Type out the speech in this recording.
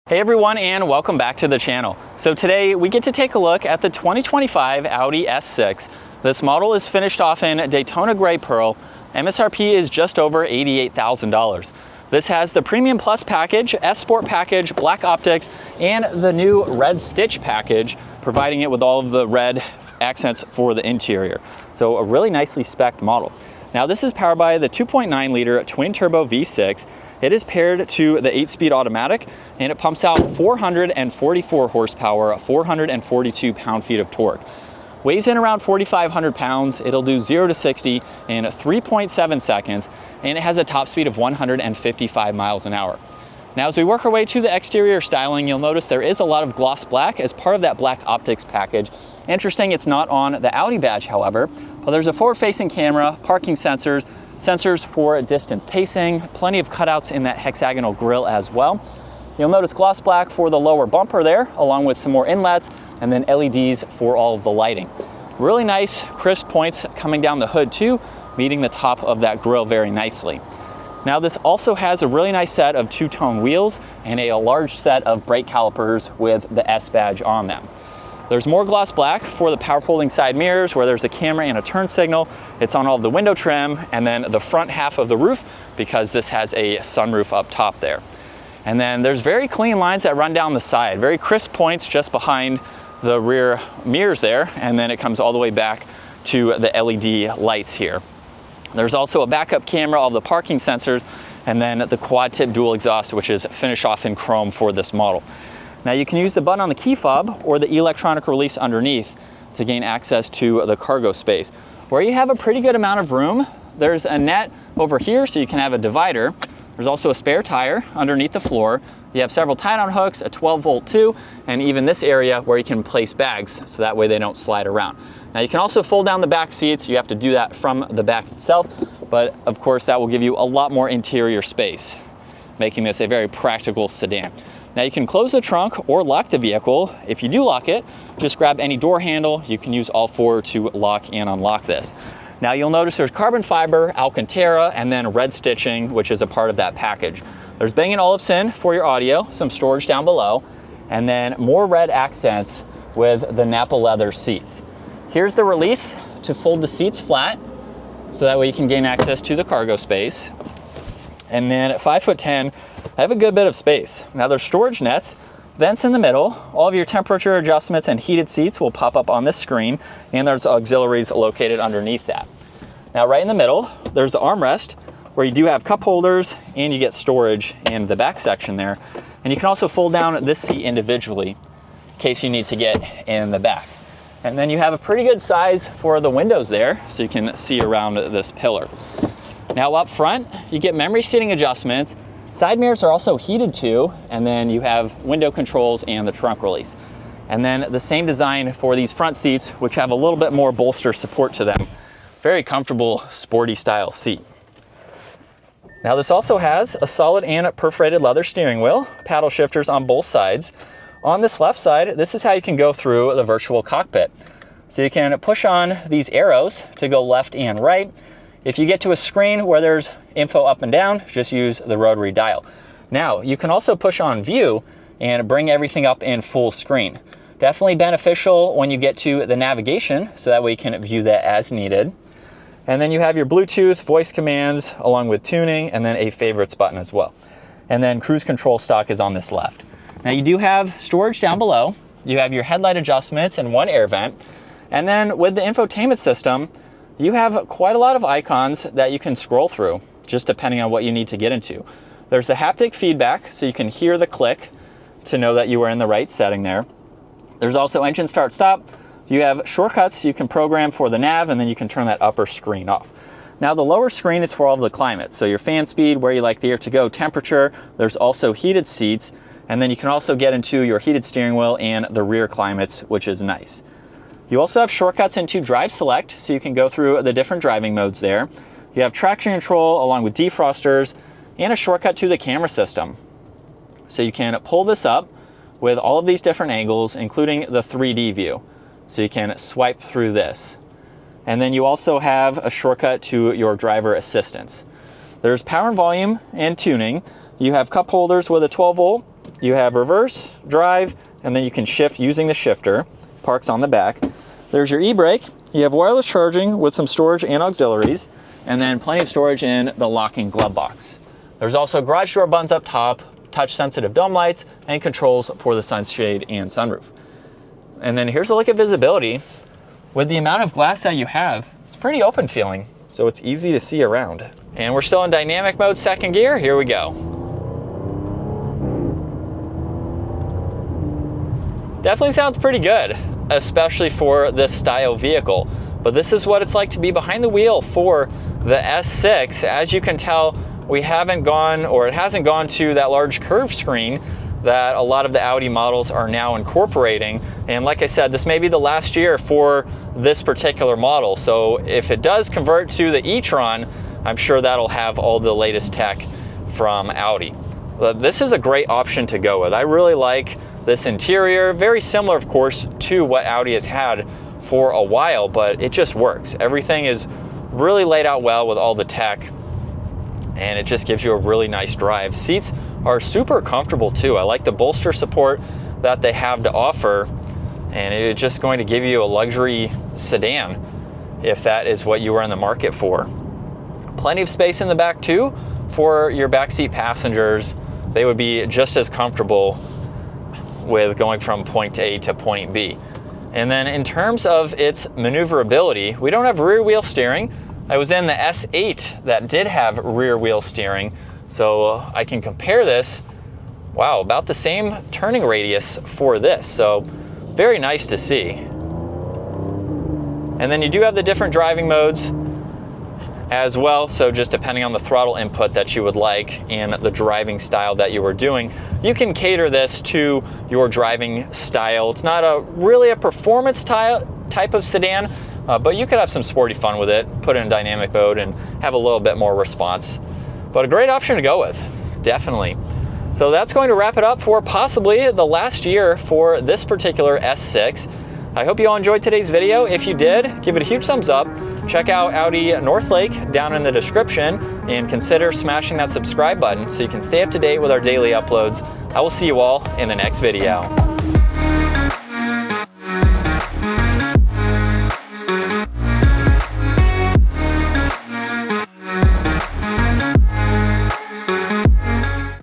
Hey everyone, and welcome back to the channel. So today we get to take a look at the 2025 Audi S6. This model is finished off in Daytona Gray Pearl. MSRP is just over $88,000. This has the Premium Plus package, S Sport package, black optics, and the new red stitch package, providing it with all of the red accents for the interior. So a really nicely spec'd model. Now this is powered by the 2.9 liter twin turbo V6. It is paired to the 8-speed automatic, and it pumps out 444 horsepower, 442 pound-feet of torque. Weighs in around 4,500 pounds. It'll do 0 to 60 in 3.7 seconds, and it has a top speed of 155 miles an hour. Now, as we work our way to the exterior styling, you'll notice there is a lot of gloss black as part of that black optics package. Interesting, it's not on the Audi badge, however, but there's a forward-facing camera, parking sensors, sensors for distance pacing, plenty of cutouts in that hexagonal grille as well. You'll notice gloss black for the lower bumper there, along with some more inlets, and then LEDs for all of the lighting. Really nice crisp points coming down the hood too, meeting the top of that grille very nicely. Now this also has a really nice set of two-tone wheels and a large set of brake calipers with the S badge on them. There's more gloss black for the power folding side mirrors where there's a camera and a turn signal. It's on all of the window trim, and then the front half of the roof because this has a sunroof up top there. And then there's very clean lines that run down the side, very crisp points just behind the rear mirrors there, and then it comes all the way back to the LED lights here. There's also a backup camera, all the parking sensors, and then the quad tip dual exhaust, which is finished off in chrome for this model. Now you can use the button on the key fob or the electronic release underneath to gain access to the cargo space. Where you have a pretty good amount of room, there's a net over here so you can have a divider. There's also a spare tire underneath the floor. You have several tie-down hooks, a 12-volt too, and even this area where you can place bags so that way they don't slide around. Now you can also fold down the back seats. You have to do that from the back itself, but of course that will give you a lot more interior space, making this a very practical sedan. Now you can close the trunk or lock the vehicle. If you do lock it, just grab any door handle. You can use all four to lock and unlock this. Now you'll notice there's carbon fiber, Alcantara, and then red stitching, which is a part of that package. There's Bang & Olufsen for your audio, some storage down below, and then more red accents with the Napa leather seats. Here's the release to fold the seats flat, so that way you can gain access to the cargo space. And then at 5'10", I have a good bit of space. Now there's storage nets, vents in the middle. All of your temperature adjustments and heated seats will pop up on this screen, and there's auxiliaries located underneath that. Now right in the middle, there's the armrest where you do have cup holders and you get storage in the back section there. And you can also fold down this seat individually in case you need to get in the back. And then you have a pretty good size for the windows there so you can see around this pillar. Now up front, you get memory seating adjustments. Side mirrors are also heated too, and then you have window controls and the trunk release. And then the same design for these front seats, which have a little bit more bolster support to them. Very comfortable, sporty style seat. Now this also has a solid and perforated leather steering wheel, paddle shifters on both sides. On this left side, this is how you can go through the virtual cockpit. So you can push on these arrows to go left and right. If you get to a screen where there's info up and down, just use the rotary dial. Now, you can also push on view and bring everything up in full screen. Definitely beneficial when you get to the navigation, so that way you can view that as needed. And then you have your Bluetooth, voice commands, along with tuning, and then a favorites button as well. And then cruise control stock is on this left. Now you do have storage down below. You have your headlight adjustments and one air vent. And then with the infotainment system, you have quite a lot of icons that you can scroll through, just depending on what you need to get into. There's the haptic feedback, so you can hear the click to know that you are in the right setting there. There's also engine start stop. You have shortcuts you can program for the nav, and then you can turn that upper screen off. Now the lower screen is for all of the climates, so your fan speed, where you like the air to go, temperature. There's also heated seats, and then you can also get into your heated steering wheel and the rear climates, which is nice. You also have shortcuts into Drive Select, so you can go through the different driving modes there. You have traction control along with defrosters and a shortcut to the camera system. So you can pull this up with all of these different angles, including the 3D view. So you can swipe through this. And then you also have a shortcut to your driver assistance. There's power and volume and tuning. You have cup holders with a 12 volt you have reverse, drive, and then you can shift using the shifter. Parks on the back. There's your e-brake. You have wireless charging with some storage and auxiliaries, and then plenty of storage in the locking glove box. There's also garage door buttons up top, touch-sensitive dome lights, and controls for the sunshade and sunroof. And then here's a look at visibility. With the amount of glass that you have, it's pretty open feeling, so it's easy to see around. And we're still in dynamic mode, second gear. Here we go. Definitely sounds pretty good, especially for this style vehicle. But this is what it's like to be behind the wheel for the S6. As you can tell, we haven't gone, or it hasn't gone to that large curved screen that a lot of the Audi models are now incorporating. And like I said, this may be the last year for this particular model. So if it does convert to the E-Tron, I'm sure that'll have all the latest tech from Audi. But this is a great option to go with. I really like this interior, very similar, of course, to what Audi has had for a while, but it just works. Everything is really laid out well with all the tech, and it just gives you a really nice drive. Seats are super comfortable too. I like the bolster support that they have to offer, and it's just going to give you a luxury sedan if that is what you are in the market for. Plenty of space in the back too for your backseat passengers. They would be just as comfortable with going from point A to point B. And then in terms of its maneuverability, we don't have rear wheel steering. I was in the S8 that did have rear wheel steering, so I can compare this. Wow, about the same turning radius for this, so very nice to see. And then you do have the different driving modes as well, so just depending on the throttle input that you would like and the driving style that you were doing, you can cater this to your driving style. It's not really a performance type of sedan, but you could have some sporty fun with it, put it in dynamic mode and have a little bit more response. But a great option to go with, definitely. So that's going to wrap it up for possibly the last year for this particular S6. I hope you all enjoyed today's video. If you did, give it a huge thumbs up. Check out Audi Northlake down in the description, and consider smashing that subscribe button so you can stay up to date with our daily uploads. I will see you all in the next video.